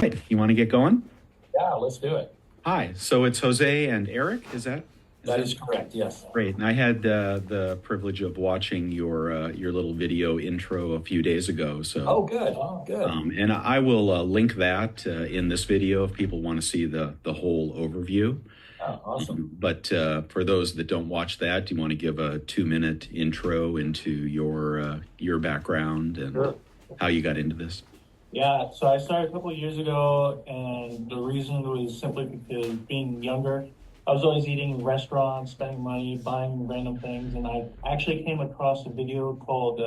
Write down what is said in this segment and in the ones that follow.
Right, you want to get going? Yeah, let's do it. Hi, so it's Jose and Eric, That is correct, yes. great? And I had the privilege of watching your little video intro a few days ago. Oh, good. Oh, good. And I will link that in this video if people want to see the whole overview. Oh, awesome. But for those that don't watch that, do you want to give a 2-minute intro into your background and Sure. how you got into this? Yeah, so I started a couple of years ago, and the reason was simply because being younger, I was always eating restaurants, spending money, buying random things, and I actually came across a video called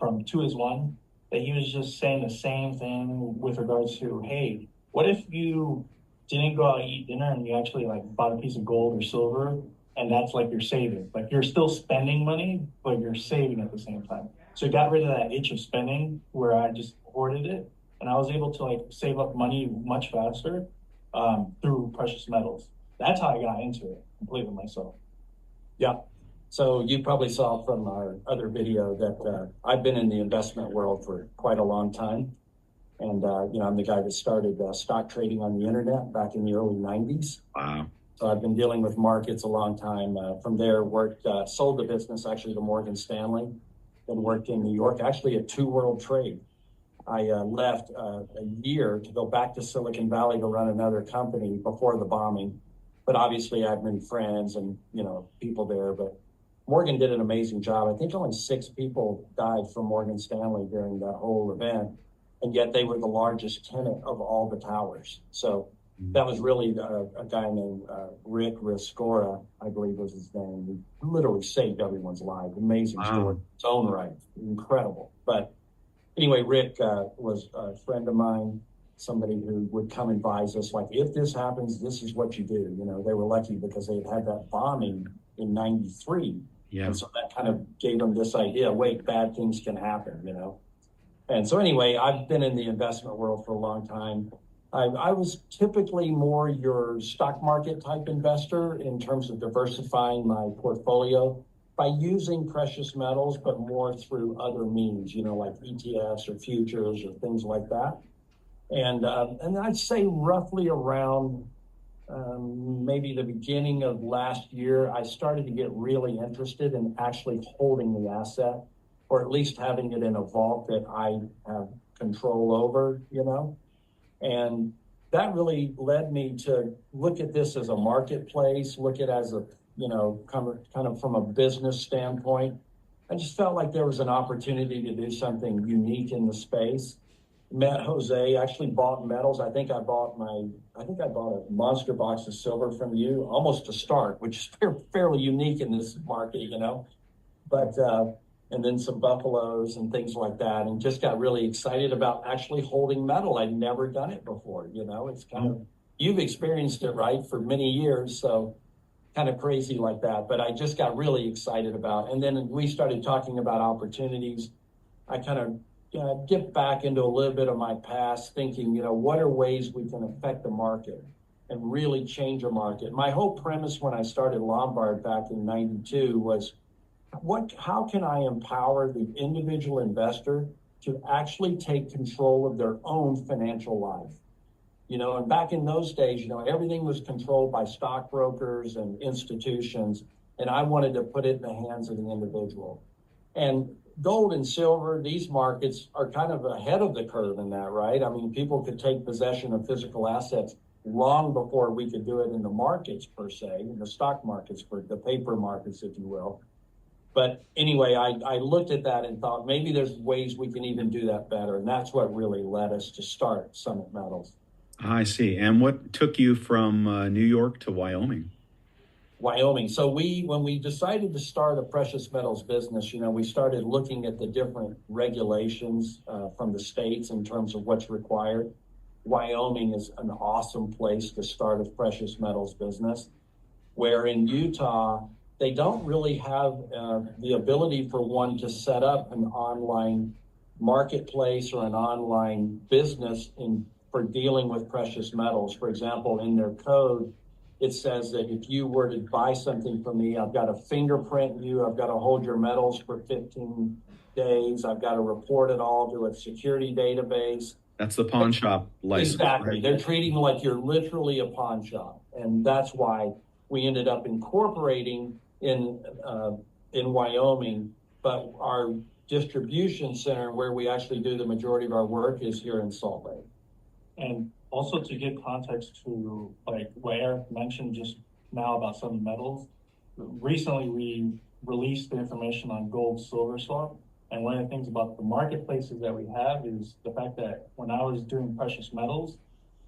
From Two is One, that he was just saying the same thing with regards to, hey, what if you didn't go out and eat dinner and you actually like bought a piece of gold or silver, and that's like your savings? Like you're still spending money, but you're saving at the same time. So it got rid of that itch of spending where I just hoarded it. And I was able to like save up money much faster through precious metals. That's how I got into it, completely myself. Yeah. So you probably saw from our other video that I've been in the investment world for quite a long time. And, I'm the guy that started stock trading on the internet back in the early 90s. Wow. So I've been dealing with markets a long time. From there, sold the business actually to Morgan Stanley, then worked in New York, actually at Two World Trade. I left a year to go back to Silicon Valley to run another company before the bombing. But obviously I had many friends and, people there. But Morgan did an amazing job. I think only 6 people died from Morgan Stanley during that whole event. And yet they were the largest tenant of all the towers. So that was really a guy named Rick Riscora, I believe was his name. He literally saved everyone's life. Amazing story. Its own right. Incredible. But anyway, Rick was a friend of mine, somebody who would come advise us, like, if this happens, this is what you do. They were lucky because they had that bombing in 93. Yeah. And so that kind of gave them this idea, wait, bad things can happen, And so anyway, I've been in the investment world for a long time. I was typically more your stock market type investor in terms of diversifying my portfolio by using precious metals, but more through other means, like ETFs or futures or things like that. And I'd say roughly around maybe the beginning of last year, I started to get really interested in actually holding the asset, or at least having it in a vault that I have control over, And that really led me to look at this as a marketplace, look at it as a kind of from a business standpoint. I just felt like there was an opportunity to do something unique in the space. Met Jose, actually bought metals. I think I bought a monster box of silver from you, almost to start, which is fairly unique in this market, But and then some buffaloes and things like that, and just got really excited about actually holding metal. I'd never done it before, It's kind of, you've experienced it, right, for many years, so kind of crazy like that. But I just got really excited about, and then we started talking about opportunities. I kind of get back into a little bit of my past, thinking, what are ways we can affect the market and really change a market. My whole premise when I started Lombard back in 92 was, how can I empower the individual investor to actually take control of their own financial life? And back in those days, everything was controlled by stockbrokers and institutions, and I wanted to put it in the hands of the individual. And gold and silver, these markets are kind of ahead of the curve in that, right? I mean, people could take possession of physical assets long before we could do it in the markets per se, in the stock markets, for the paper markets, if you will. But anyway, I looked at that and thought maybe there's ways we can even do that better. And that's what really led us to start Summit Metals. I see. And what took you from New York to Wyoming? Wyoming. So when we decided to start a precious metals business, we started looking at the different regulations from the states in terms of what's required. Wyoming is an awesome place to start a precious metals business, where in Utah, they don't really have the ability for one to set up an online marketplace or an online business for dealing with precious metals. For example, in their code, it says that if you were to buy something from me, I've got to fingerprint you, I've got to hold your metals for 15 days, I've got to report it all to a security database. That's the pawn shop license. Exactly. Right? They're treating like you're literally a pawn shop. And that's why we ended up incorporating in Wyoming, but our distribution center where we actually do the majority of our work is here in Salt Lake. And also to give context to like what Eric mentioned just now about some metals, recently we released the information on gold silver swap. And one of the things about the marketplaces that we have is the fact that when I was doing precious metals,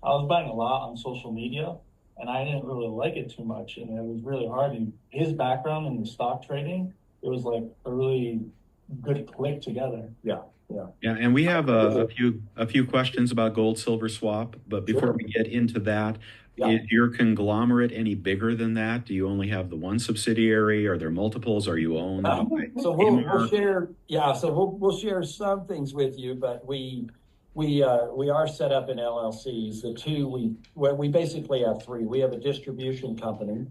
I was buying a lot on social media and I didn't really like it too much. And it was really hard. And his background in the stock trading, it was like a really good click together. Yeah. Yeah, and we have a few questions about gold silver swap, but before we get into that, is your conglomerate any bigger than that? Do you only have the one subsidiary? Are there multiples? Are you owned? So we'll share. Yeah, so we'll share some things with you, but we are set up in LLCs. The two we basically have three. We have a distribution company,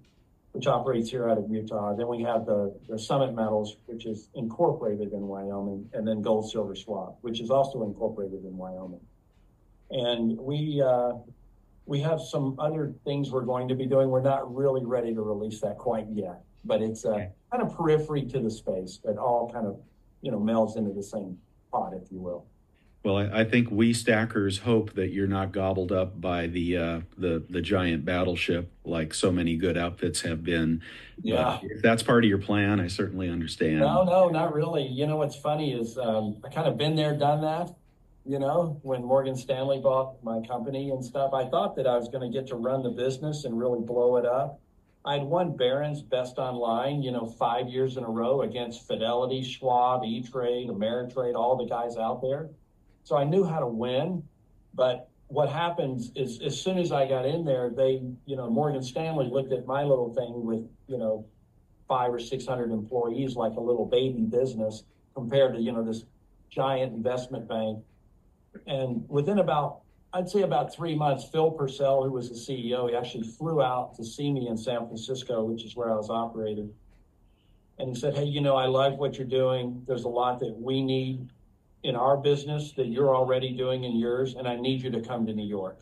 which operates here out of Utah. Then we have the Summit Metals, which is incorporated in Wyoming, and then Gold Silver Swap, which is also incorporated in Wyoming. And we have some other things we're going to be doing. We're not really ready to release that quite yet, but it's kind of periphery to the space that all kind of, melds into the same pot, if you will. Well, I think we stackers hope that you're not gobbled up by the giant battleship like so many good outfits have been. Yeah. If that's part of your plan, I certainly understand. No, not really. What's funny is I kind of been there, done that. When Morgan Stanley bought my company and stuff, I thought that I was going to get to run the business and really blow it up. I'd won Barron's Best Online, 5 years in a row against Fidelity, Schwab, E-Trade, Ameritrade, all the guys out there. So I knew how to win, but what happens is as soon as I got in there, Morgan Stanley looked at my little thing with, 500 or 600 employees like a little baby business compared to, this giant investment bank. And within I'd say about 3 months, Phil Purcell, who was the CEO, he actually flew out to see me in San Francisco, which is where I was operating. And he said, hey, I like what you're doing. There's a lot that we need in our business that you're already doing in yours, and I need you to come to New York.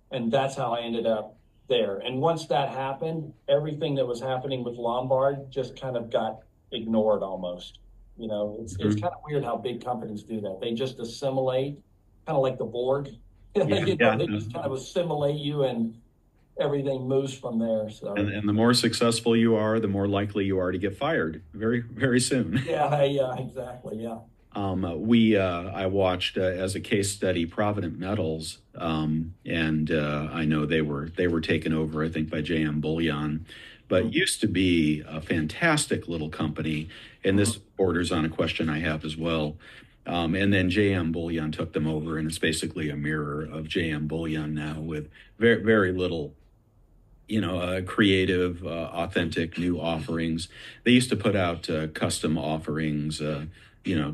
And that's how I ended up there. And once that happened, everything that was happening with Lombard just kind of got ignored almost. It's kind of weird how big companies do that. They just assimilate, kind of like the Borg. They just kind of assimilate you and everything moves from there. So and the more successful you are, the more likely you are to get fired very, very soon. Yeah, exactly. Yeah. I watched as a case study Provident Metals, and I know they were taken over, I think, by JM Bullion, but used to be a fantastic little company, and this borders on a question I have as well. And then JM Bullion took them over, and it's basically a mirror of JM Bullion now with very, very little, creative, authentic new offerings. They used to put out custom offerings,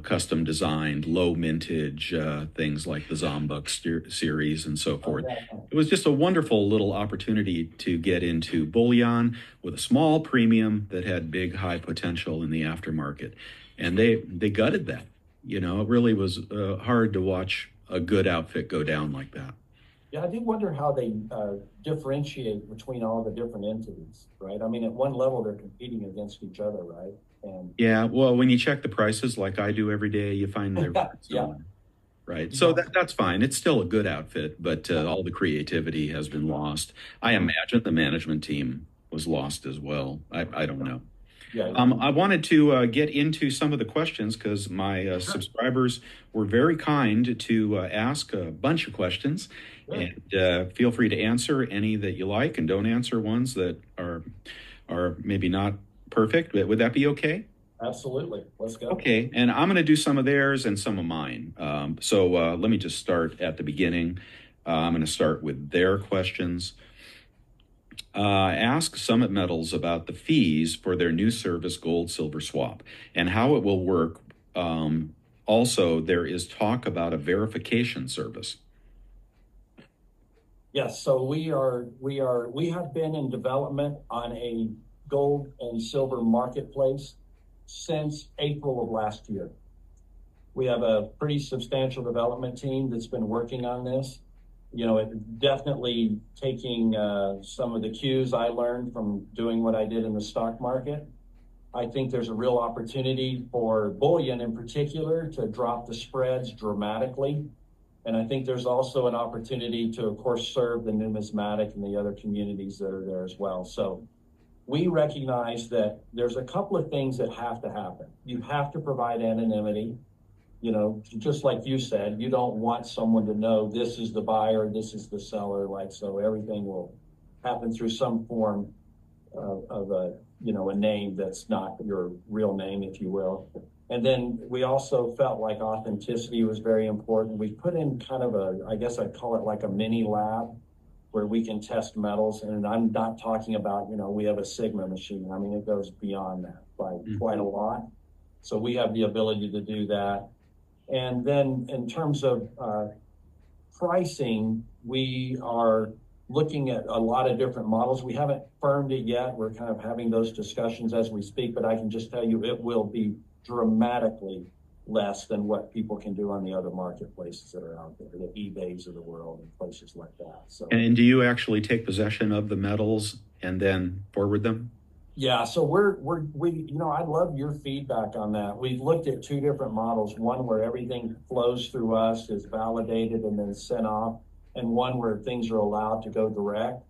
custom designed, low mintage things like the Zombuk series and so forth. It was just a wonderful little opportunity to get into bullion with a small premium that had big, high potential in the aftermarket. And they gutted that. It really was hard to watch a good outfit go down like that. Yeah, I do wonder how they differentiate between all the different entities, right? I mean, at one level, they're competing against each other, right? And yeah, well, when you check the prices like I do every day, you find they're similar, right? So that's fine. It's still a good outfit, but all the creativity has been lost. I imagine the management team was lost as well. I don't know. Yeah. I wanted to get into some of the questions because my subscribers were very kind to ask a bunch of questions. Sure. And feel free to answer any that you like, and don't answer ones that are maybe not perfect. But would that be okay? Absolutely. Let's go. Okay, and I'm going to do some of theirs and some of mine. So let me just start at the beginning. I'm going to start with their questions. Ask Summit Metals about the fees for their new service gold silver swap and how it will work. Also, there is talk about a verification service. Yes, so we have been in development on a gold and silver marketplace since April of last year. We have a pretty substantial development team that's been working on this. It definitely taking some of the cues I learned from doing what I did in the stock market. I think there's a real opportunity for bullion in particular to drop the spreads dramatically. And I think there's also an opportunity to, of course, serve the numismatic and the other communities that are there as well. So we recognize that there's a couple of things that have to happen. You have to provide anonymity. Just like you said, you don't want someone to know this is the buyer, this is the seller, so everything will happen through some form of a name that's not your real name, if you will. And then we also felt like authenticity was very important. We put in kind of I guess I'd call it like a mini lab where we can test metals. And I'm not talking about, we have a Sigma machine. I mean, it goes beyond that by quite a lot. So we have the ability to do that. And then in terms of pricing, we are looking at a lot of different models. We haven't firmed it yet. We're kind of having those discussions as we speak, but I can just tell you it will be dramatically less than what people can do on the other marketplaces that are out there, the eBays of the world and places like that. So, and do you actually take possession of the metals and then forward them? Yeah, so we I love your feedback on that. We've looked at two different models, one where everything flows through us, is validated and then sent off, and one where things are allowed to go direct,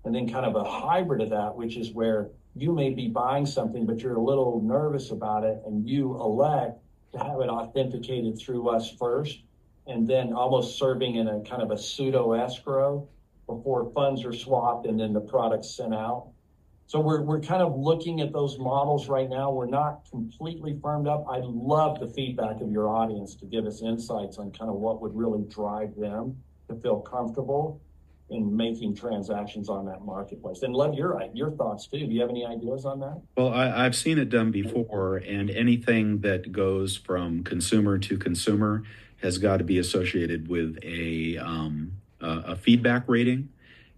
and then kind of a hybrid of that, which is where you may be buying something, but you're a little nervous about it, and you elect to have it authenticated through us first, and then almost serving in a kind of a pseudo escrow before funds are swapped and then the product's sent out. So we're kind of looking at those models right now. We're not completely firmed up. I love the feedback of your audience to give us insights on kind of what would really drive them to feel comfortable in making transactions on that marketplace. And love your thoughts too. Do you have any ideas on that? Well, I've seen it done before, and anything that goes from consumer to consumer has got to be associated with a feedback rating.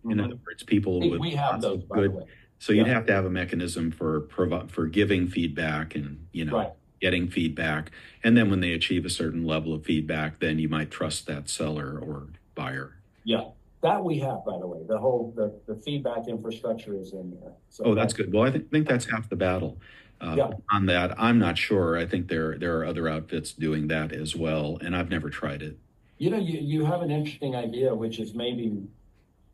In other words, people with we have those, by the way. So you'd have to have a mechanism for giving feedback and right. Getting feedback, and then when they achieve a certain level of feedback, then you might trust that seller or buyer. Yeah. That we have, by the way. The feedback infrastructure is in there. So that's good. Well, I think that's half the battle. On that, I'm not sure. I think there are other outfits doing that as well, and I've never tried it. You have an interesting idea, which is maybe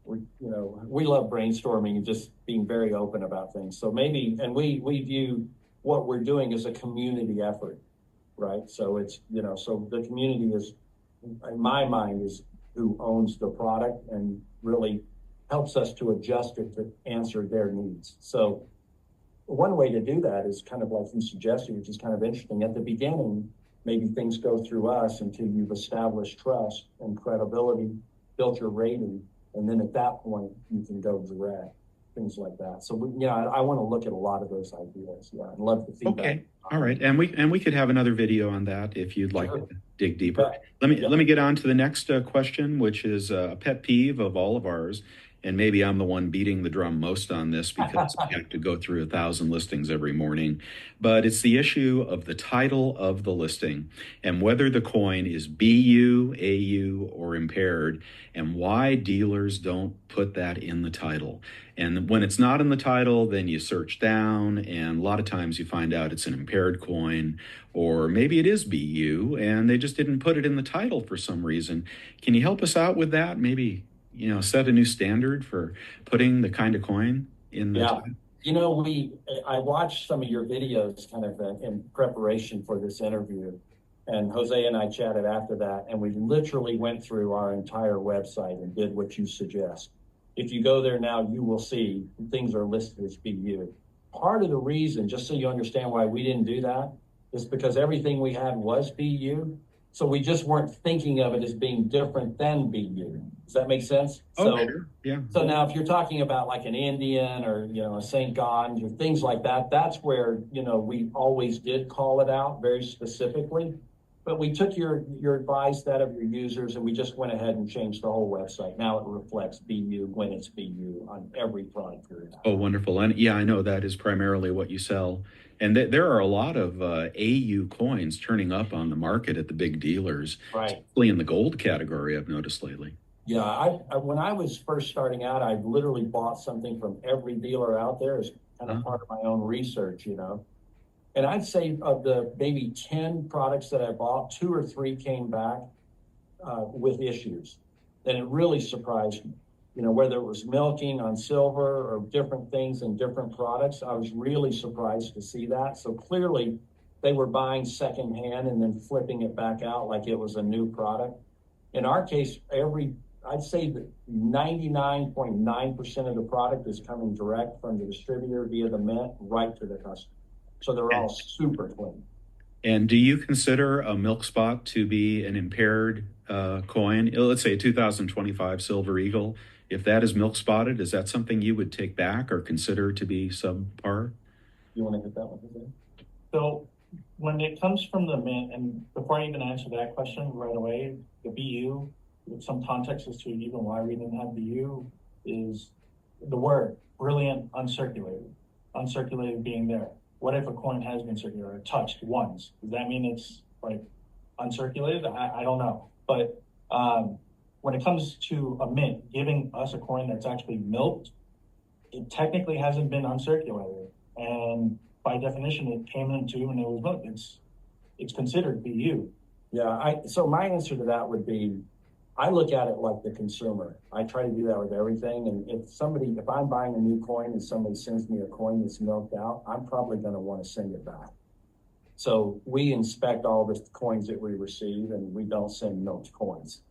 we love brainstorming and just being very open about things. So maybe, and we view what we're doing as a community effort, right? So it's so the community is, in my mind, is who owns the product and really helps us to adjust it to answer their needs. So one way to do that is kind of like you suggested, which is kind of interesting. At the beginning, maybe things go through us until you've established trust and credibility, built your rating, and then at that point, you can go direct, things like that. So I want to look at a lot of those ideas. Yeah, I love the feedback. Okay, all right, and we could have another video on that if you'd like to dig deeper. Yeah. Let me get on to the next question, which is a pet peeve of all of ours, and maybe I'm the one beating the drum most on this because I have to go through 1,000 listings every morning. But it's the issue of the title of the listing and whether the coin is BU, AU, or impaired, and why dealers don't put that in the title. And when it's not in the title, then you search down, and a lot of times you find out it's an impaired coin, or maybe it is BU, and they just didn't put it in the title for some reason. Can you help us out with that? Maybe set a new standard for putting the kind of coin in the title? I watched some of your videos kind of in preparation for this interview, and Jose and I chatted after that, and we literally went through our entire website and did what you suggest. If you go there now, you will see things are listed as BU. Part of the reason, just so you understand why we didn't do that, is because everything we had was BU. So we just weren't thinking of it as being different than BU. Does that make sense? Sure. Yeah. So now if you're talking about like an Indian or, a St. Gans or things like that, that's where, we always did call it out very specifically. But we took your advice, that of your users, and we just went ahead and changed the whole website. Now it reflects BU when it's BU on every product period. Oh, wonderful. And I know that is primarily what you sell. And there are a lot of AU coins turning up on the market at the big dealers, Right. especially in the gold category, I've noticed lately. Yeah, I when I was first starting out, I literally bought something from every dealer out there as kind of part of my own research, And I'd say of the maybe 10 products that I bought, 2 or 3 came back with issues. And it really surprised me. Whether it was milking on silver or different things in different products, I was really surprised to see that. So clearly they were buying secondhand and then flipping it back out like it was a new product. In our case, I'd say that 99.9% of the product is coming direct from the distributor via the mint right to the customer. So they're all super clean. And do you consider a milk spot to be an impaired coin? Let's say a 2025 Silver Eagle. If that is milk spotted, is that something you would take back or consider to be subpar? You want to hit that one, Jose? So when it comes from the mint, and before I even answer that question right away, the BU, with some context as to even why we didn't have BU, is the word brilliant uncirculated. Uncirculated being there. What if a coin has been circulated or touched once? Does that mean it's like uncirculated? I don't know. But when it comes to a mint giving us a coin that's actually milked, it technically hasn't been uncirculated. And by definition, it came in a tube and it was milked. It's considered BU. Yeah, so my answer to that would be, I look at it like the consumer. I try to do that with everything. And if I'm buying a new coin and somebody sends me a coin that's milked out, I'm probably going to want to send it back. So we inspect all the coins that we receive and we don't send milked coins.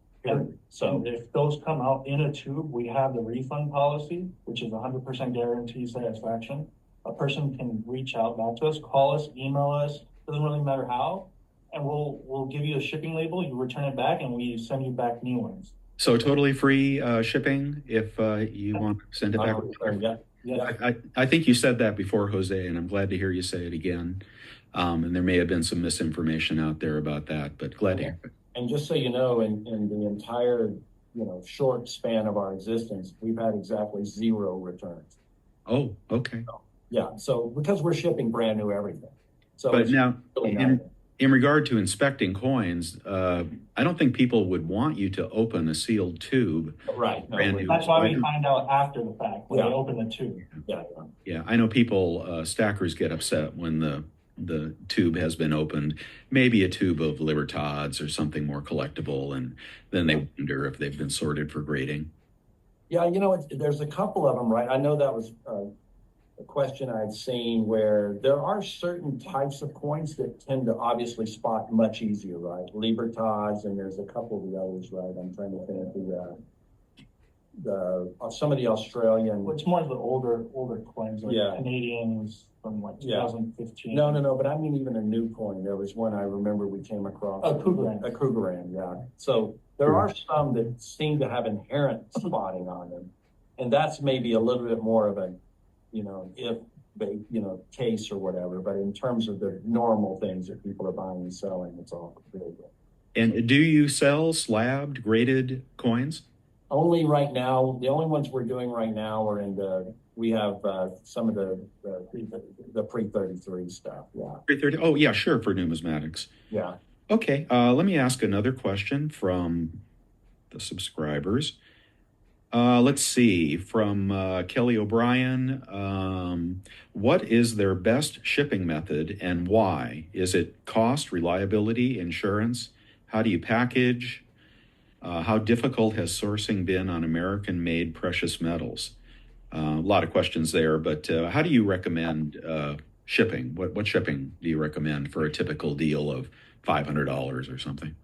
So if those come out in a tube, we have the refund policy, which is 100% guarantee satisfaction. A person can reach out back to us, call us, email us, doesn't really matter how, and we'll give you a shipping label, you return it back, and we send you back new ones. So totally free shipping if you want to send it back? Yeah. I think you said that before, Jose, and I'm glad to hear you say it again. And there may have been some misinformation out there about that, but glad to hear it. And just so you know, in the entire short span of our existence, we've had exactly 0 returns. Oh, okay. Yeah, so because we're shipping brand new everything. So but now, really in regard to inspecting coins, I don't think people would want you to open a sealed tube. Right. Brand new. That's why we find out after the fact when they open the tube. Yeah, I know people, stackers get upset when the tube has been opened, maybe a tube of Libertads or something more collectible, and then they wonder if they've been sorted for grading. Yeah, there's a couple of them, right? I know that was a question I'd seen where there are certain types of coins that tend to obviously spot much easier, right? Libertads, and there's a couple of the others, right? I'm trying to think of some of the Australian. It's more of the older coins, like Canadians from like 2015. No, but I mean even a new coin. There was one I remember we came across. A Krugerrand, yeah. So there are some that seem to have inherent spotting on them, and that's maybe a little bit more of a case or whatever. But in terms of the normal things that people are buying and selling, it's all really good. And do you sell slabbed graded coins? Only right now. The only ones we're doing right now are we have some of the pre-33 stuff. Yeah. Pre-30. Oh, yeah, sure, for numismatics. Yeah. Okay. Let me ask another question from the subscribers. Let's see, from Kelly O'Brien. What is their best shipping method and why? Is it cost, reliability, insurance? How do you package? How difficult has sourcing been on American-made precious metals? A lot of questions there, but how do you recommend shipping? What shipping do you recommend for a typical deal of $500 or something?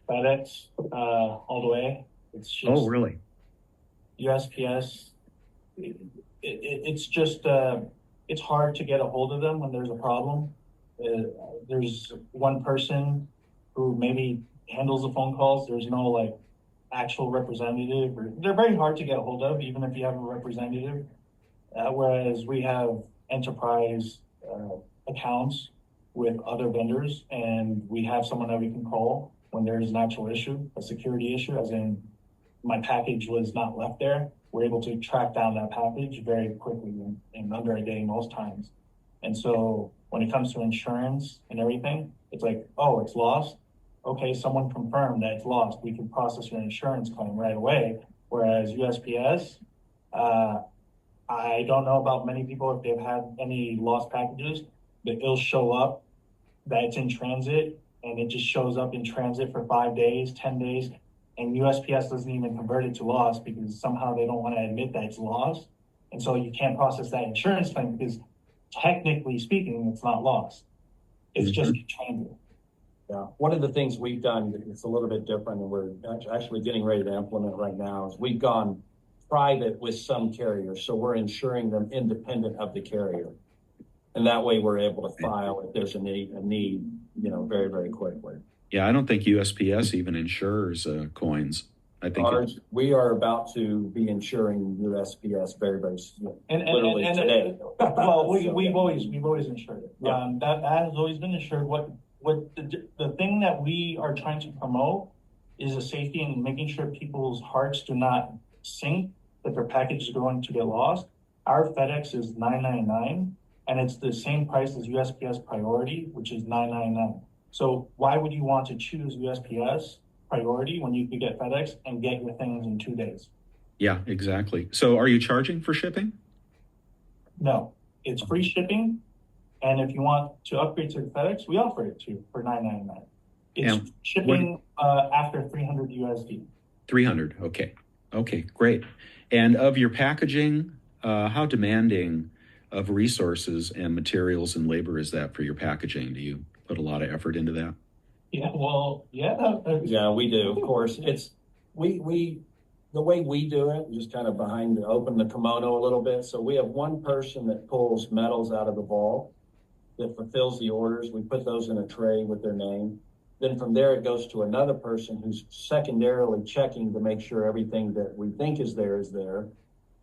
FedEx, all the way. It's just really? USPS. It's just it's hard to get a hold of them when there's a problem. There's one person who maybe handles the phone calls. There's no actual representative. They're very hard to get a hold of, even if you have a representative. Whereas we have enterprise accounts with other vendors, and we have someone that we can call when there's an actual issue, a security issue, as in my package was not left there. We're able to track down that package very quickly in under a day most times. And so when it comes to insurance and everything, it's like, oh, it's lost. Okay, someone confirmed that it's lost. We can process your insurance claim right away. Whereas USPS, I don't know about many people if they've had any lost packages, but it'll show up that it's in transit and it just shows up in transit for 5 days, 10 days. And USPS doesn't even convert it to lost because somehow they don't want to admit that it's lost. And so you can't process that insurance claim because technically speaking, it's not lost. It's just in transit. Yeah, one of the things we've done, it's a little bit different, and we're actually getting ready to implement right now, is we've gone private with some carriers. So we're insuring them independent of the carrier. And that way we're able to file if there's a need, very, very quickly. Yeah, I don't think USPS even insures coins. I think we are about to be insuring USPS very, very soon. Literally today. Well, we've always insured it. Yeah. That has always been insured. What the thing that we are trying to promote is a safety and making sure people's hearts do not sink that their package is going to get lost. Our FedEx is $9.99, and it's the same price as USPS Priority, which is $9.99. So why would you want to choose USPS Priority when you could get FedEx and get your things in 2 days? Yeah, exactly. So are you charging for shipping? No, it's free shipping. And if you want to upgrade to FedEx, we offer it to you for $9.99. It's shipping after 300 USD. 300. Okay. Okay, great. And of your packaging, how demanding of resources and materials and labor is that for your packaging? Do you put a lot of effort into that? Yeah, well, yeah. Yeah, we do. Of course, it's the way we do it, just kind of open the kimono a little bit. So we have one person that pulls metals out of the vault that fulfills the orders. We put those in a tray with their name. Then from there, it goes to another person who's secondarily checking to make sure everything that we think is there is there.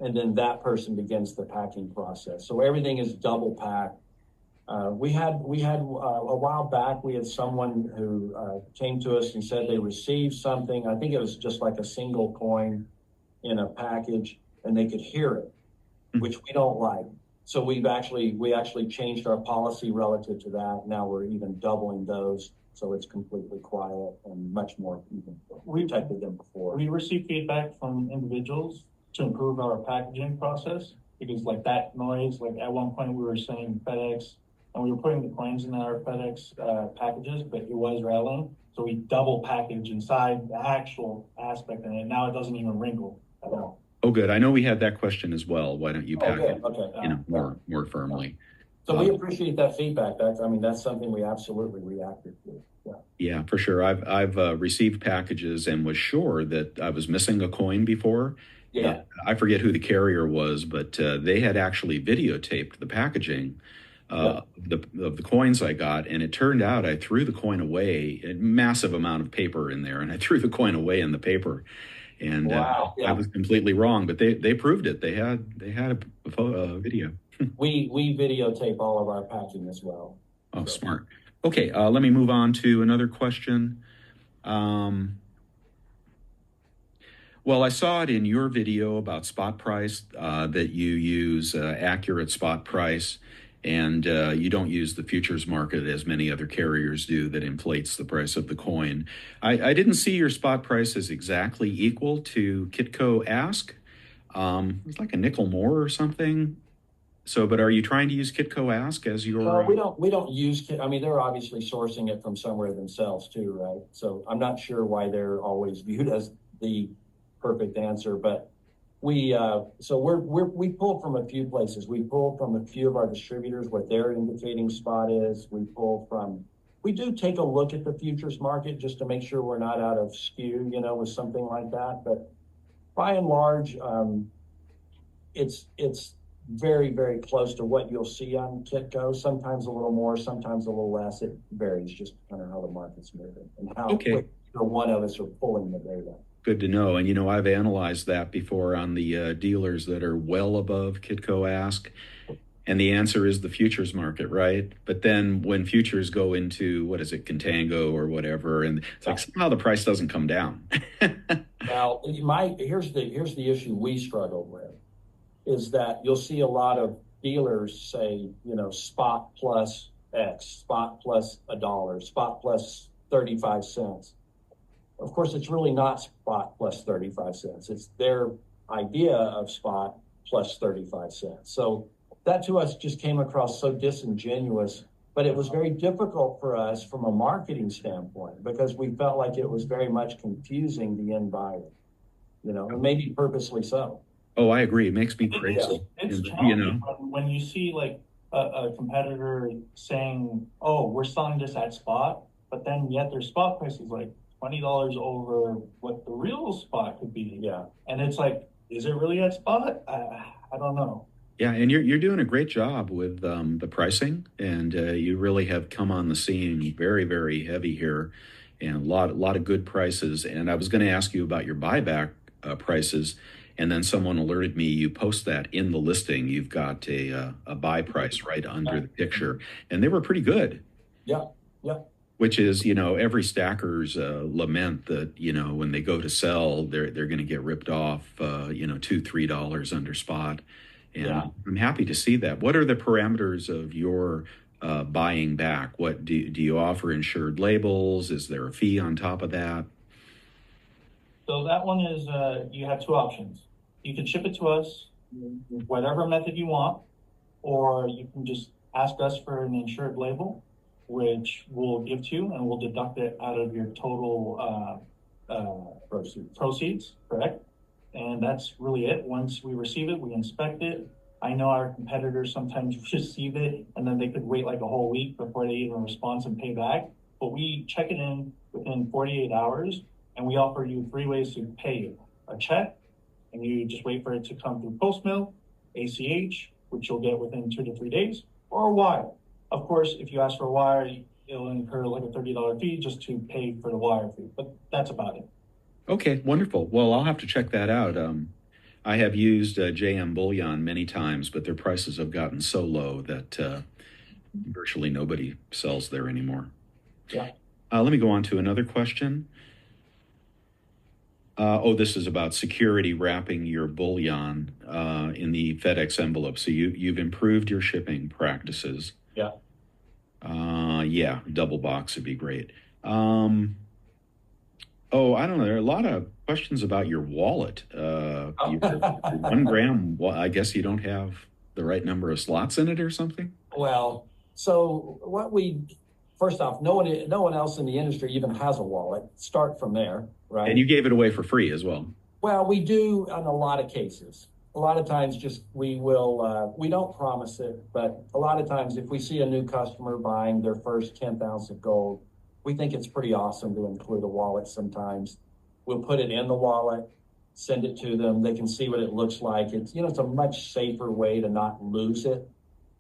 And then that person begins the packing process. So everything is double packed. We had a while back, we had someone who came to us and said they received something. I think it was just like a single coin in a package, and they could hear it, which we don't like. So we actually changed our policy relative to that. Now we're even doubling those, so it's completely quiet and much more even protected than before. We received feedback from individuals to improve our packaging process because like that noise, like at one point we were saying FedEx, and we were putting the coins in our FedEx packages, but it was rattling. So we double package inside the actual aspect, and now it doesn't even wrinkle at all. Oh, good. I know we had that question as well. Why don't you pack it, okay. more firmly? So we appreciate that feedback. That's something we absolutely reacted to. Yeah. Yeah, for sure. I've received packages and was sure that I was missing a coin before. Yeah. I forget who the carrier was, but they had actually videotaped the packaging of the coins I got, and it turned out I threw the coin away, a massive amount of paper in there, and I threw the coin away in the paper. And wow. I was completely wrong, but they proved it. They had a video. We videotape all of our packing as well. Oh, so. Smart. Okay, let me move on to another question. Well, I saw it in your video about spot price that you use accurate spot price, and you don't use the futures market as many other carriers do that inflates the price of the coin. I didn't see your spot price as exactly equal to Kitco Ask. It's like a nickel more or something. So, but are you trying to use Kitco Ask as your? We don't use. I mean, they're obviously sourcing it from somewhere themselves too, right? So I'm not sure why they're always viewed as the perfect answer, but we pull from a few places. We pull from a few of our distributors what their indicating spot is. We do take a look at the futures market just to make sure we're not out of skew, with something like that. But by and large, it's very, very close to what you'll see on Kitco. Sometimes a little more, sometimes a little less. It varies just kind of how the market's moving and how quick one of us are pulling the data. Good to know. And, I've analyzed that before on the dealers that are well above Kitco Ask. And the answer is the futures market, right? But then when futures go into, contango or whatever, and it's like somehow the price doesn't come down. Now, here's the issue we struggle with is that you'll see a lot of dealers say, spot plus X, spot plus $1, spot plus 35 cents. Of course, it's really not spot plus 35 cents. It's their idea of spot plus 35 cents. So that to us just came across so disingenuous, but it was very difficult for us from a marketing standpoint because we felt like it was very much confusing the end buyer, and maybe purposely so. Oh, I agree. It makes me crazy. It's challenging when you see like a competitor saying, "Oh, we're selling this at spot," but then yet their spot price is like $20 over what the real spot could be. Yeah, and it's like, is it really at spot? I don't know. Yeah, and you're doing a great job with the pricing, and you really have come on the scene very, very heavy here, and a lot of good prices. And I was going to ask you about your buyback prices. And then someone alerted me, you post that in the listing. You've got a buy price right under the picture. And they were pretty good. Yeah. Which is, every stacker's lament that, when they go to sell, they're going to get ripped off, $2-3 under spot. And I'm happy to see that. What are the parameters of your buying back? What do you offer insured labels? Is there a fee on top of that? So that one is, you have two options. You can ship it to us, whatever method you want, or you can just ask us for an insured label, which we'll give to you, and we'll deduct it out of your total proceeds, correct? And that's really it. Once we receive it, we inspect it. I know our competitors sometimes receive it, and then they could wait like a whole week before they even respond and pay back. But we check it in within 48 hours. And we offer you 3 ways to pay you. A check, and you just wait for it to come through post mail, ACH, which you'll get within 2 to 3 days, or a wire. Of course, if you ask for a wire, it'll incur like a $30 fee just to pay for the wire fee, but that's about it. Okay, wonderful. Well, I'll have to check that out. I have used JM Bullion many times, but their prices have gotten so low that virtually nobody sells there anymore. Yeah. Let me go on to another question. This is about security wrapping your bullion in the FedEx envelope. So you've improved your shipping practices. Yeah. Double box would be great. I don't know. There are a lot of questions about your wallet. Your 1 gram, I guess you don't have the right number of slots in it or something? Well, so first off, no one else in the industry even has a wallet. Start from there, right? And you gave it away for free as well. Well, we do in a lot of cases. A lot of times we don't promise it, but a lot of times if we see a new customer buying their first 10th ounce of gold, we think it's pretty awesome to include a wallet sometimes. We'll put it in the wallet, send it to them. They can see what it looks like. It's a much safer way to not lose it.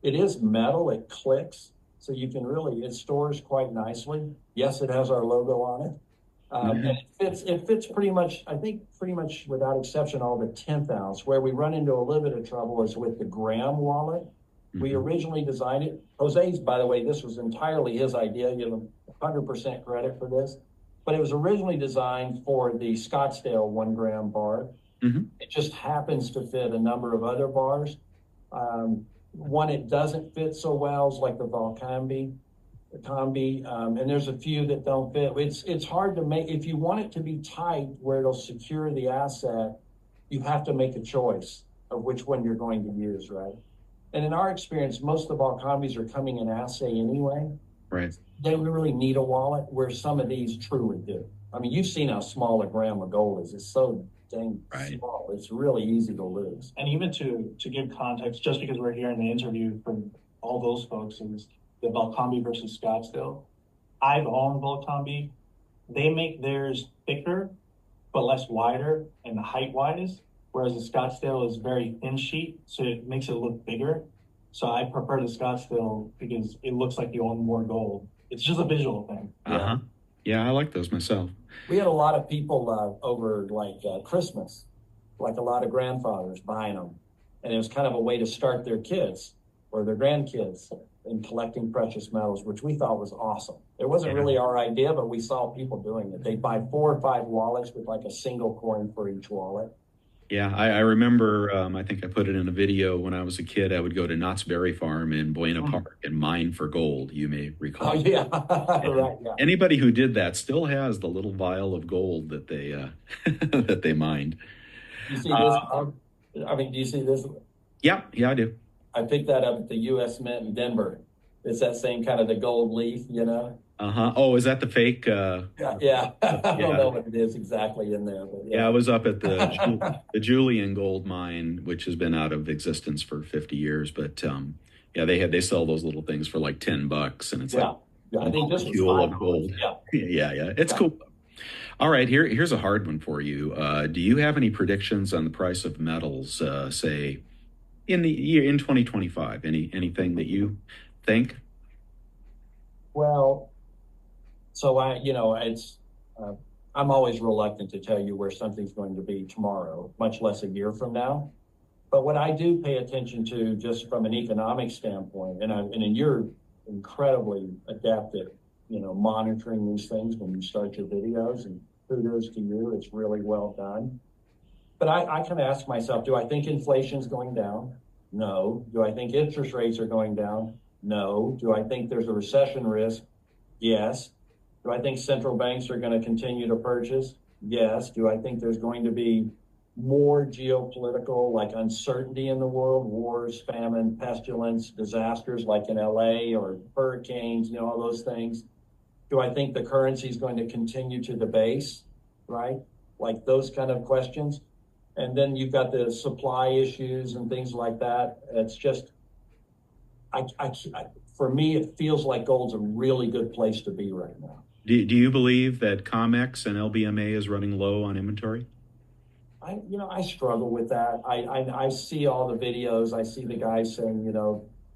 It is metal, it clicks. So you can it stores quite nicely. Yes, it has our logo on it. And it fits pretty much, I think pretty much without exception, all the 10th ounce. Where we run into a little bit of trouble is with the gram wallet. Mm-hmm. We originally designed it. Jose's, by the way, this was entirely his idea. Give him 100% credit for this. But it was originally designed for the Scottsdale 1 gram bar. Mm-hmm. It just happens to fit a number of other bars. One it doesn't fit so well is like the Combi, and there's a few that don't fit. It's hard to make. If you want it to be tight where it'll secure the asset, you have to make a choice of which one you're going to use, right? And in our experience, most of the Combis are coming in assay anyway. Right. They don't really need a wallet, where some of these truly do. I mean, you've seen how small a gram of gold is. It's so dang small. It's really easy to lose. And even to give context, just because we're here in the interview from all those folks, is the Valcambi versus Scottsdale. I've owned Valcambi. They make theirs thicker, but less wider and height-wise, whereas the Scottsdale is very thin sheet, so it makes it look bigger. So I prefer the Scottsdale because it looks like you own more gold. It's just a visual thing. Uh-huh. Yeah, I like those myself. We had a lot of people over Christmas, like a lot of grandfathers buying them. And it was kind of a way to start their kids or their grandkids in collecting precious metals, which we thought was awesome. It wasn't really our idea, but we saw people doing it. They'd buy 4 or 5 wallets with like a single coin for each wallet. Yeah, I remember, I think I put it in a video when I was a kid. I would go to Knott's Berry Farm in Buena Mm. Park and mine for gold, you may Oh, recall. yeah, And right, yeah. anybody who did that still has the little vial of gold that they that they mined. You see this? Uh, I mean, do you see this? yeah, yeah, I do. I picked that up at the U.S. Mint in Denver. It's that same kind of the gold leaf, you know? Uh-huh. Oh, is that the fake? Yeah, yeah. I don't Yeah, know what it is exactly in there, but yeah. I yeah. was up at the Julian gold mine, which has been out of existence for 50 years. But yeah, they sell those little things for like $10, and it's like Yeah. Yeah, a I think this was molecule of $5. gold. Yeah. Yeah, yeah. It's Yeah. cool. All right, here's a hard one for you. Do you have any predictions on the price of metals, say in the year in 2025? Anything that you think? Well, so uh, I'm always reluctant to tell you where something's going to be tomorrow, much less a year from now. But what I do pay attention to, just from an economic standpoint, and you're incredibly adept at, monitoring these things when you start your videos, and kudos to you. It's really well done. But I kind of ask myself, do I think inflation's going down? No. Do I think interest rates are going down? No. Do I think there's a recession risk? Yes. Do I think central banks are going to continue to purchase? Yes. Do I think there's going to be more geopolitical, like uncertainty in the world, wars, famine, pestilence, disasters like in LA, or hurricanes, all those things? Do I think the currency is going to continue to debase, right? Like those kind of questions. And then you've got the supply issues and things like that. It's just, for me, it feels like gold's a really good place to be right now. Do you believe that COMEX and LBMA is running low on inventory? I struggle with that. I see all the videos. I see the guys saying,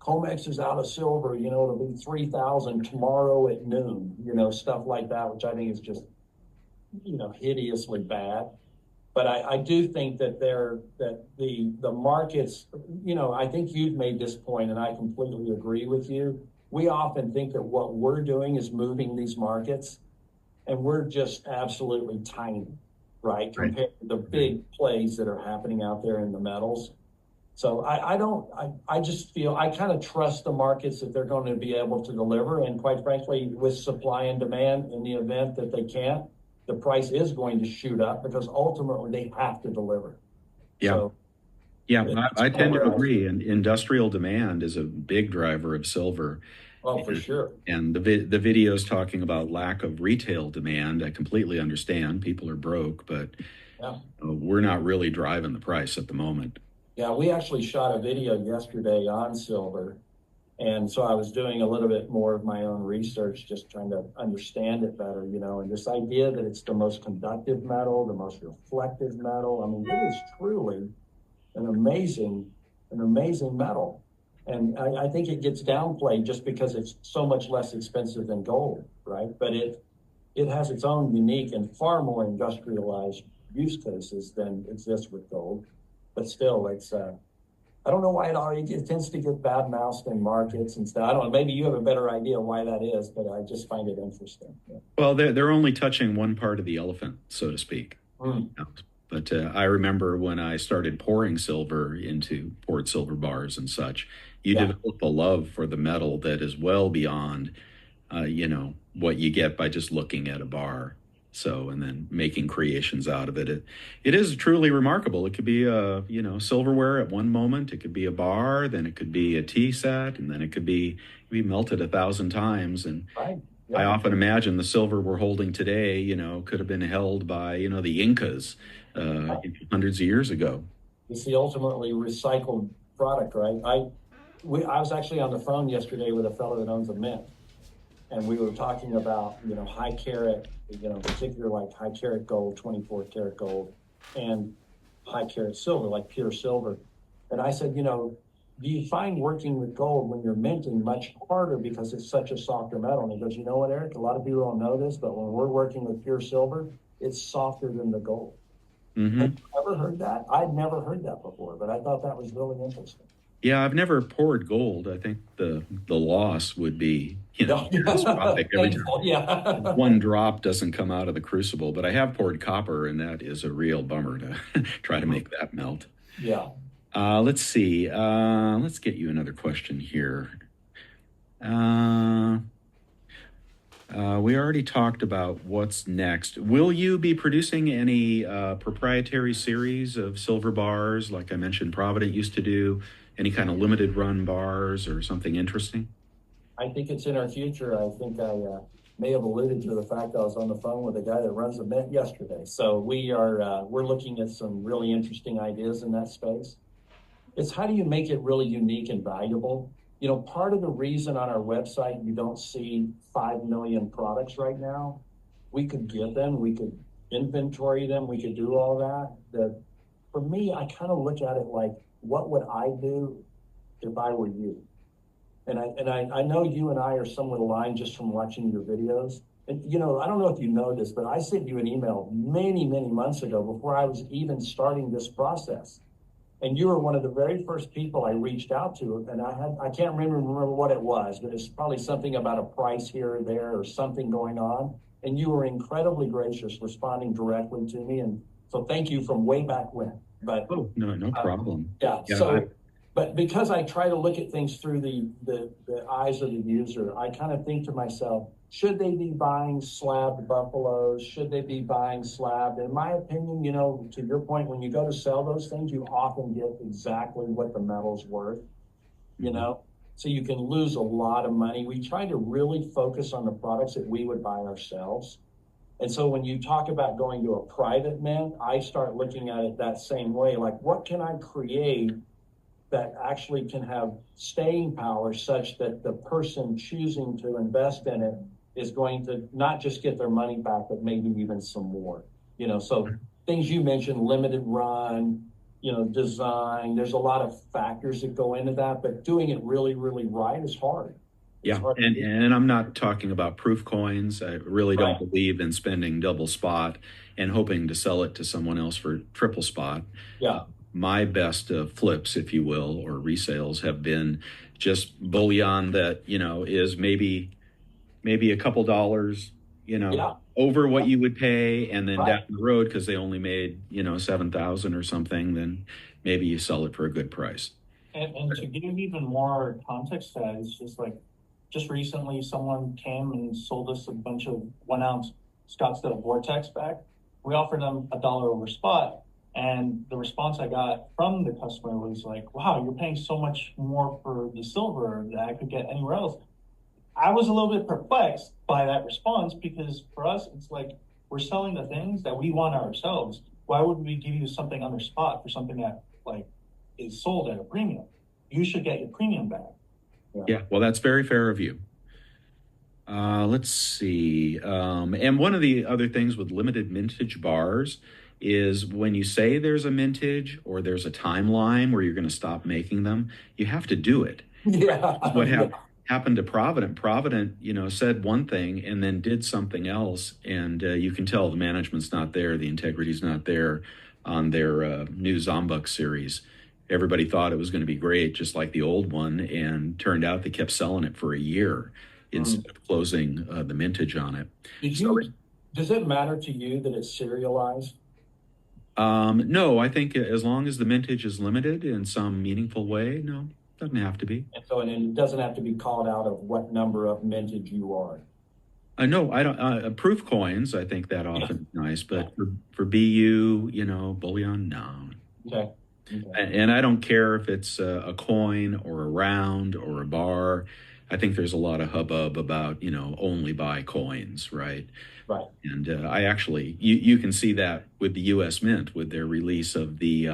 Comex is out of silver. It'll be 3,000 tomorrow at noon. Stuff like that, which I think is just, hideously bad. But I do think that the markets, I think you've made this point, and I completely agree with you. We often think that what we're doing is moving these markets, and we're just absolutely tiny, right? Right. Compared to the big plays that are happening out there in the metals. So I just feel, I kind of trust the markets that they're going to be able to deliver. And quite frankly, with supply and demand, in the event that they can't, the price is going to shoot up because ultimately they have to deliver. Yeah. So Yeah, it's I kind of tend to where I agree. see. And industrial demand is a big driver of silver. Oh, for sure. And the videos talking about lack of retail demand, I completely understand. People are broke, but Yeah. we're not really driving the price at the moment. Yeah, we actually shot a video yesterday on silver. And so I was doing a little bit more of my own research, just trying to understand it better, and this idea that it's the most conductive metal, the most reflective metal. I mean, it is truly an amazing metal. And I think it gets downplayed just because it's so much less expensive than gold, right? But it has its own unique and far more industrialized use cases than exists with gold. But still, it's I don't know why it tends to get bad mouthed in markets and stuff. I don't know. Maybe you have a better idea why that is, but I just find it interesting. Yeah. Well, they're only touching one part of the elephant, so to speak. Mm. But I remember when I started pouring silver into poured silver bars and such, you Yeah. develop a love for the metal that is well beyond, what you get by just looking at a bar. So, and then making creations out of it. It is truly remarkable. It could be silverware at one moment. It could be a bar, then it could be a tea set, and then it could be melted 1,000 times. And Right. I Yeah. often imagine the silver we're holding today, could have been held by, the Incas hundreds of years ago. It's the ultimately recycled product, right? I was actually on the phone yesterday with a fellow that owns a mint, and we were talking about, high carat, particular like high carat gold, 24 karat gold, and high carat silver, like pure silver. And I said, do you find working with gold when you're minting much harder because it's such a softer metal? And he goes, you know what, Eric? A lot of people don't know this, but when we're working with pure silver, it's softer than the gold. Mm-hmm. Have you ever heard that? I'd never heard that before, but I thought that was really interesting. Yeah, I've never poured gold. I think the loss would be, catastrophic every time. Painful, yeah. One drop doesn't come out of the crucible, but I have poured copper, and that is a real bummer to try to make that melt. Yeah. Let's see. Let's get you another question here. We already talked about what's next. Will you be producing any proprietary series of silver bars, like I mentioned Provident used to do? Any kind of limited run bars or something interesting? I think it's in our future. I think I may have alluded to the fact I was on the phone with a guy that runs a mint yesterday. So we're looking at some really interesting ideas in that space. It's how do you make it really unique and valuable? Part of the reason on our website you don't see 5 million products right now, we could get them, we could inventory them, we could do all that. For me, I kind of look at it like, what would I do if I were you? And I know you and I are somewhat aligned just from watching your videos. And I don't know if you know this, but I sent you an email many, many months ago before I was even starting this process. And you were one of the very first people I reached out to, and I can't remember what it was, but it's probably something about a price here or there or something going on. And you were incredibly gracious, responding directly to me. And so thank you from way back when. But no problem. Yeah. But because I try to look at things through the eyes of the user, I kind of think to myself, should they be buying slabbed buffaloes? Should they be buying slabbed? In my opinion, to your point, when you go to sell those things, you often get exactly what the metal's worth, so you can lose a lot of money. We try to really focus on the products that we would buy ourselves. And so when you talk about going to a private mint, I start looking at it that same way. Like, what can I create that actually can have staying power such that the person choosing to invest in it is going to not just get their money back, but maybe even some more. So things you mentioned, limited run, design, there's a lot of factors that go into that, but doing it really, really right is hard. Yeah, and I'm not talking about proof coins. I really don't believe in spending double spot and hoping to sell it to someone else for triple spot. Yeah. My best flips, if you will, or resales have been just bullion that, is maybe a couple dollars, over what you would pay, and then down the road, because they only made, 7,000 or something, then maybe you sell it for a good price. And to give even more context to that, it's just like, just recently someone came and sold us a bunch of 1 ounce Scottsdale Vortex back. We offered them $1 over spot. And the response I got from the customer was like, wow, you're paying so much more for the silver that I could get anywhere else. I was a little bit perplexed by that response, because for us, it's like, we're selling the things that we want ourselves. Why would we give you something under spot for something that is sold at a premium? You should get your premium back. Yeah, well, that's very fair of you. Let's see. And one of the other things with limited mintage bars is when you say there's a mintage or there's a timeline where you're going to stop making them, you have to do it. Yeah. What happened to Provident? Provident, said one thing and then did something else. And you can tell the management's not there. The integrity's not there on their new Zombuk series. Everybody thought it was going to be great, just like the old one, and turned out they kept selling it for a year instead of closing the mintage on it. Does it matter to you that it's serialized? No, I think as long as the mintage is limited in some meaningful way, no, doesn't have to be. And it doesn't have to be called out of what number of mintage you are. No, I don't. Proof coins, I think that often is nice, but for BU, bullion, no. Okay. And I don't care if it's a coin or a round or a bar. I think there's a lot of hubbub about, only buy coins, right? Right. And I actually, you can see that with the U.S. Mint with their release of the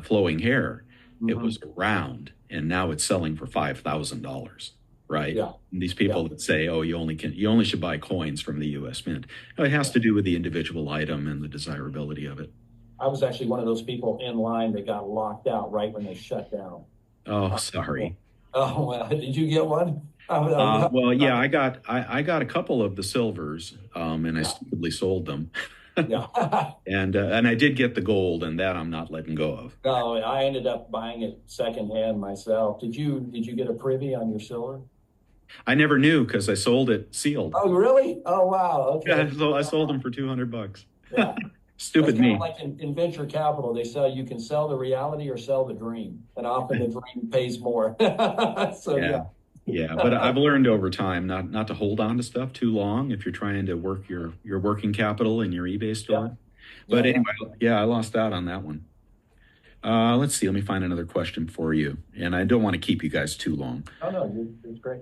flowing hair. Mm-hmm. It was a round, and now it's selling for $5,000, right? Yeah. And these people that say, oh, you only should buy coins from the U.S. Mint. No, it has to do with the individual item and the desirability of it. I was actually one of those people in line that got locked out right when they shut down. Oh, sorry. Oh, well, did you get one? Well, yeah, I got a couple of the silvers, and I stupidly sold them. Yeah. And I did get the gold, and that I'm not letting go of. No, I ended up buying it secondhand myself. Did you get a privy on your silver? I never knew because I sold it sealed. Oh, really? Oh, wow. Yeah, Okay. so I sold them for $200. Yeah. Stupid It's kind me. of like in venture capital, they sell you can sell the reality or sell the dream, and often the dream pays more. So Yeah. yeah. Yeah, but I've learned over time not to hold on to stuff too long if you're trying to work your working capital in your eBay store. But Yeah, yeah. anyway, yeah, I lost out on that one. Let's see. Let me find another question for you, and I don't want to keep you guys too long. Oh no, it's great.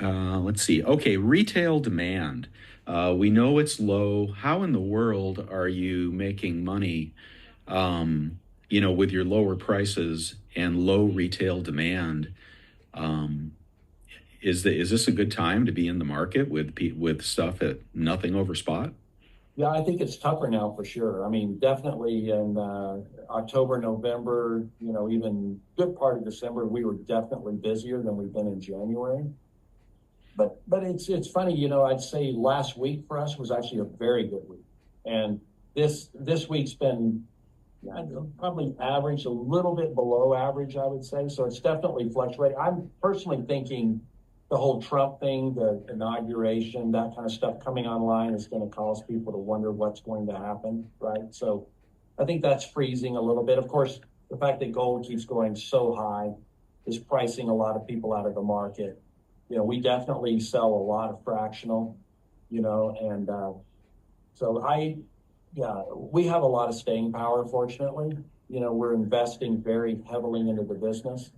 Let's see. Okay, retail demand. We know it's low. How in the world are you making money? With your lower prices and low retail demand. Um, is this a good time to be in the market with stuff at nothing over spot? Yeah, I think it's tougher now for sure. I mean, definitely in October, November, even good part of December, we were definitely busier than we've been in January. But it's funny, I'd say last week for us was actually a very good week, and this week's been probably average, a little bit below average, I would say. So it's definitely fluctuating. I'm personally thinking the whole Trump thing, the inauguration, that kind of stuff coming online is going to cause people to wonder what's going to happen, right? So I think that's freezing a little bit. Of course, the fact that gold keeps going so high is pricing a lot of people out of the market. We definitely sell a lot of fractional, and yeah, we have a lot of staying power, fortunately. We're investing very heavily into the business.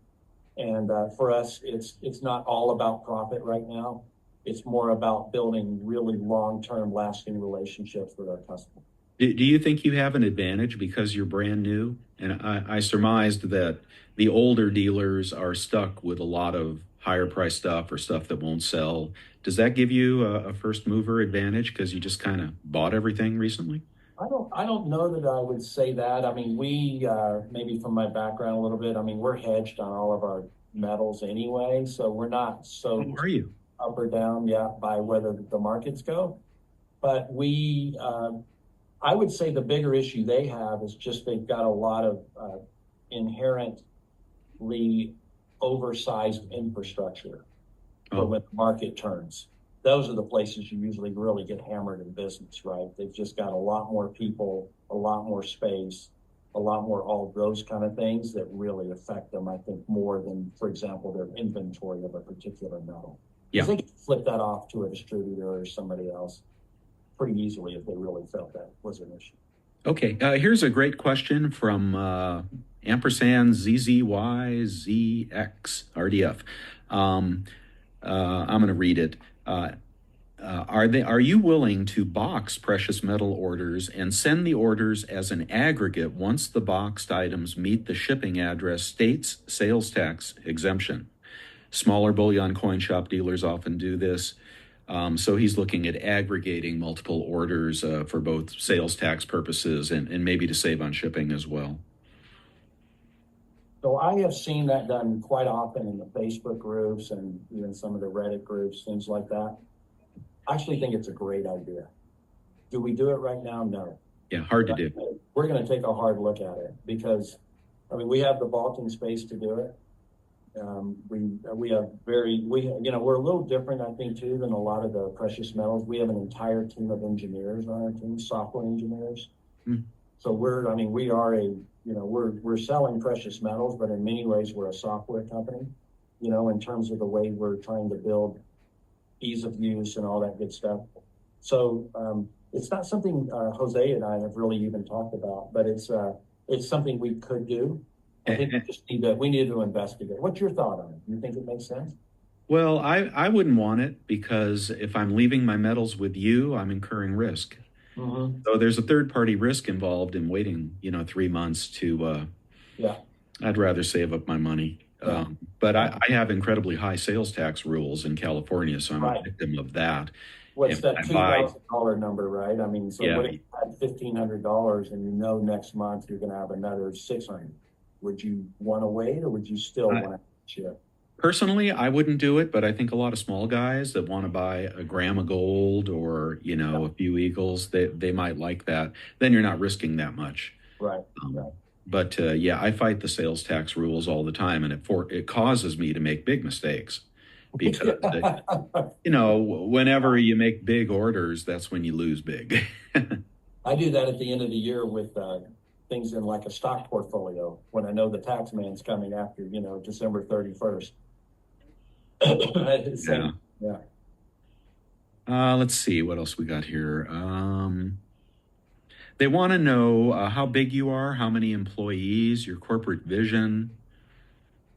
And for us, it's not all about profit right now. It's more about building really long-term lasting relationships with our customers. Do you think you have an advantage because you're brand new? And I surmised that the older dealers are stuck with a lot of higher price stuff or stuff that won't sell. Does that give you a first mover advantage because you just kind of bought everything recently? I don't know that I would say that. I mean, we maybe from my background a little bit. I mean, we're hedged on all of our metals anyway, so we're not so How are you? up or down, yeah, by whether the markets go. But I would say the bigger issue they have is just they've got a lot of inherently oversized infrastructure for when the market turns. Those are the places you usually really get hammered in business, right? They've just got a lot more people, a lot more space, a lot more all of those kind of things that really affect them, I think, more than, for example, their inventory of a particular metal. Yeah. They could flip that off to a distributor or somebody else pretty easily if they really felt that was an issue. Okay, here's a great question from ampersand ZZYZX RDF. I'm going to read it. Are you willing to box precious metal orders and send the orders as an aggregate once the boxed items meet the shipping address state's sales tax exemption? Smaller bullion coin shop dealers often do this. So he's looking at aggregating multiple orders for both sales tax purposes and maybe to save on shipping as well. So I have seen that done quite often in the Facebook groups and even some of the Reddit groups, things like that. I actually think it's a great idea. Do we do it right now? No. Yeah, hard to do. We're going to take a hard look at it because, I mean, we have the vaulting space to do it. We're a little different, I think, too, than a lot of the precious metals. We have an entire team of engineers on our team, software engineers. Mm. So we're selling precious metals, but in many ways we're a software company, in terms of the way we're trying to build ease of use and all that good stuff. So it's not something Jose and I have really even talked about, but it's something we could do. I think we need to investigate. What's your thought on it? Do you think it makes sense? Well, I wouldn't want it because if I'm leaving my metals with you, I'm incurring risk. Mm-hmm. So there's a third-party risk involved in waiting, 3 months to. I'd rather save up my money. Yeah. But I have incredibly high sales tax rules in California, so I'm a victim of that. What's that $2,000 number, right? I mean, so what if you had $1,500 and next month you're going to have another $600? Would you want to wait, or would you still want to ship? Personally, I wouldn't do it, but I think a lot of small guys that want to buy a gram of gold or, you know, a few eagles, they might like that. Then you're not risking that much. Right. Um, Right. but yeah, I fight the sales tax rules all the time, and it causes me to make big mistakes because you know, whenever you make big orders, that's when you lose big. I do that at the end of the year with things in like a stock portfolio when I know the tax man's coming after, you know, December 31st. Yeah. Yeah. Let's see what else we got here. They want to know how big you are, how many employees, your corporate vision.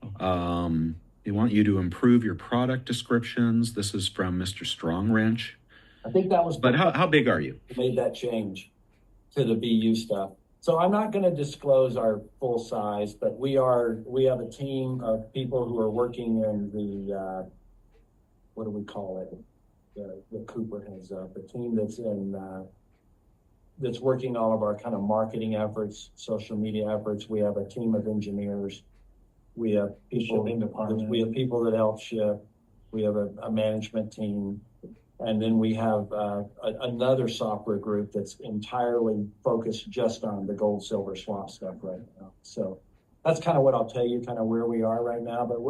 They want you to improve your product descriptions. This is from Mr. Strong Wrench. I think that was But how big are you? made that change to the BU stuff. So I'm not going to disclose our full size, but we have a team of people who are working in the what do we call it? The Cooper heads up, the team that's working all of our kind of marketing efforts, social media efforts. We have a team of engineers. We have people. Shipping department. We have people that help ship. We have a management team. And then we have another software group that's entirely focused just on the gold, silver swap stuff right now. So that's kind of what I'll tell you, kind of where we are right now. But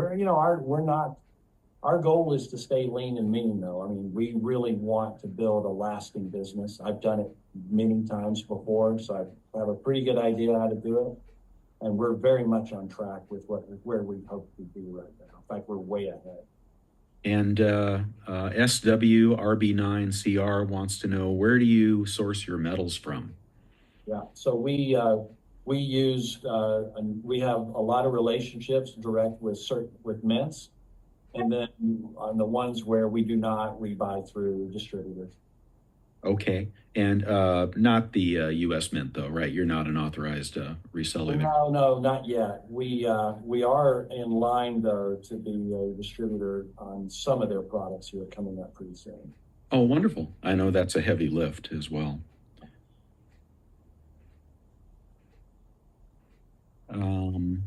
our goal is to stay lean and mean, though. I mean, we really want to build a lasting business. I've done it many times before, so I have a pretty good idea how to do it. And we're very much on track with where we hope to be right now. In fact, we're way ahead. And SWRB9CR wants to know, where do you source your metals from? Yeah, so we use and we have a lot of relationships direct with mints, and then on the ones where we do not, we buy through distributors. Okay, and not the U.S. Mint though, right? You're not an authorized reseller there. No, not yet. We are in line though to be a distributor on some of their products here coming up pretty soon. Oh, wonderful! I know that's a heavy lift as well.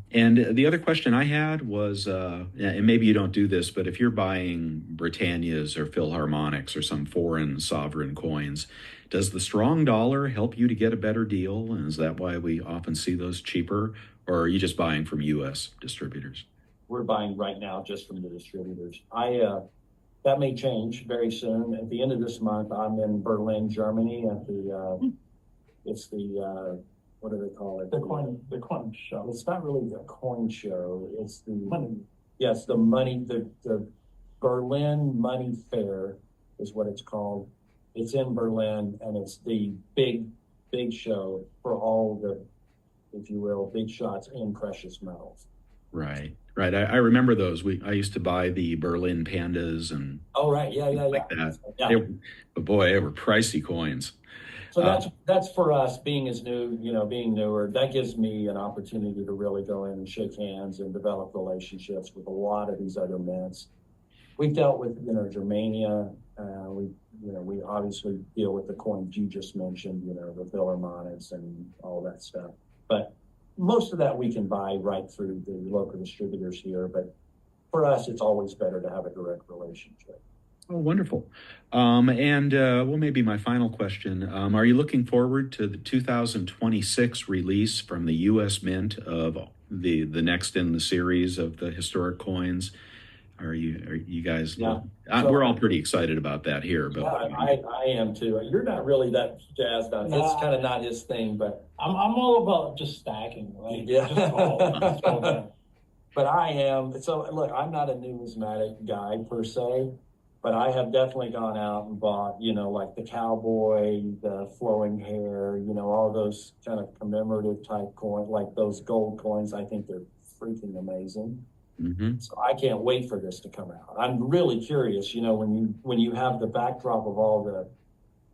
And the other question I had was, and maybe you don't do this, but if you're buying Britannias or Philharmonics or some foreign sovereign coins, does the strong dollar help you to get a better deal? And is that why we often see those cheaper? Or are you just buying from U.S. distributors? We're buying right now just from the distributors. That may change very soon. At the end of this month, I'm in Berlin, Germany at it's the what do they call it? The coin show. It's not really the coin show. It's the Money. Yes, the Berlin Money Fair is what it's called. It's in Berlin, and it's the big show for all the, if you will, big shots in precious metals. Right. I remember those. I used to buy the Berlin Pandas and Oh, right. Yeah. like that. Yeah. But boy, they were pricey coins. So that's for us being as new, being newer. That gives me an opportunity to really go in and shake hands and develop relationships with a lot of these other mints. We've dealt with, Germania. We obviously deal with the coins you just mentioned, the Philharmonics and all that stuff. But most of that we can buy right through the local distributors here. But for us, it's always better to have a direct relationship. Oh, wonderful. Maybe my final question. Are you looking forward to the 2026 release from the U.S. Mint of the next in the series of the historic coins? Are you guys? Yeah. We're all pretty excited about that here. But yeah, I am too. You're not really that jazzed on it. Nah. It's kind of not his thing, but I'm all about just stacking, right? Yeah. Just all But I am. So look, I'm not a numismatic guy per se, but I have definitely gone out and bought, like the cowboy, the flowing hair, all those kind of commemorative type coins, like those gold coins. I think they're freaking amazing. Mm-hmm. So I can't wait for this to come out. I'm really curious, when you have the backdrop of all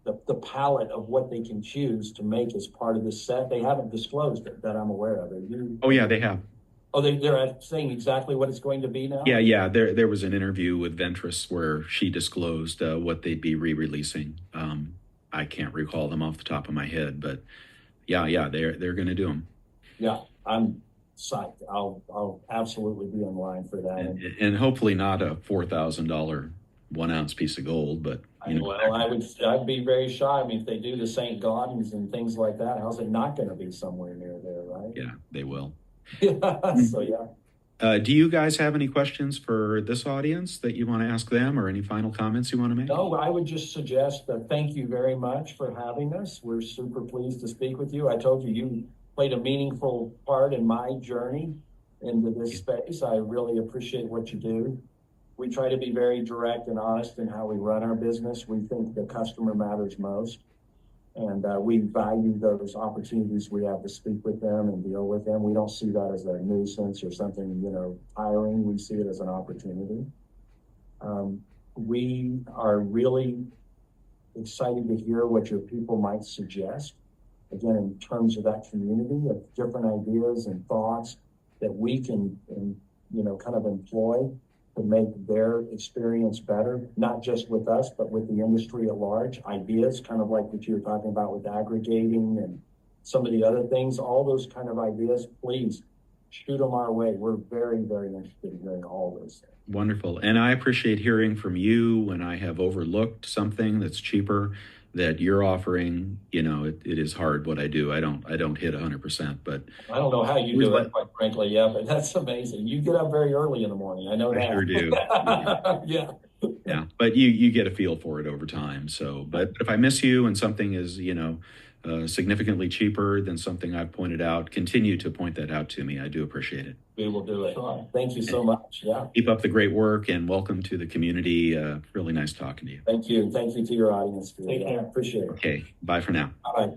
the palette of what they can choose to make as part of this set. They haven't disclosed it that I'm aware of. Oh yeah, they have. Oh, they're saying exactly what it's going to be now? Yeah. There was an interview with Ventress where she disclosed what they'd be re-releasing. I can't recall them off the top of my head, but yeah, they're going to do them. Yeah, I'm psyched. I'll absolutely be in line for that. And hopefully not a $4,000 1-ounce piece of gold, but you know. Well, I'd be very shy. I mean, if they do the St. Gaudens and things like that, how's it not going to be somewhere near there, right? Yeah, they will. So yeah. Do you guys have any questions for this audience that you want to ask them, or any final comments you want to make? No, I would just suggest that thank you very much for having us. We're super pleased to speak with you. I told you, you played a meaningful part in my journey into this space. I really appreciate what you do. We try to be very direct and honest in how we run our business. We think the customer matters most. And we value those opportunities we have to speak with them and deal with them. We don't see that as a nuisance or something, tiring. We see it as an opportunity. We are really excited to hear what your people might suggest. Again, in terms of that community of different ideas and thoughts that we can, kind of employ to make their experience better, not just with us, but with the industry at large. Ideas, kind of like what you were talking about with aggregating and some of the other things, all those kind of ideas, please shoot them our way. We're very, very interested in hearing all those things. Wonderful. And I appreciate hearing from you when I have overlooked something that's cheaper that you're offering. It is hard what I do. I don't hit 100%, but I don't know how you do it, quite frankly. Yeah, but that's amazing. You get up very early in the morning. I know that. I sure do. Yeah. Yeah. But you get a feel for it over time. So, but if I miss you and something is, significantly cheaper than something I've pointed out, continue to point that out to me. I do appreciate it. We will do it. Sure. Thank you so much. Yeah. Keep up the great work and welcome to the community. Really nice talking to you. Thank you. Thank you to your audience. Take care. Appreciate it. Okay. Bye for now. Bye.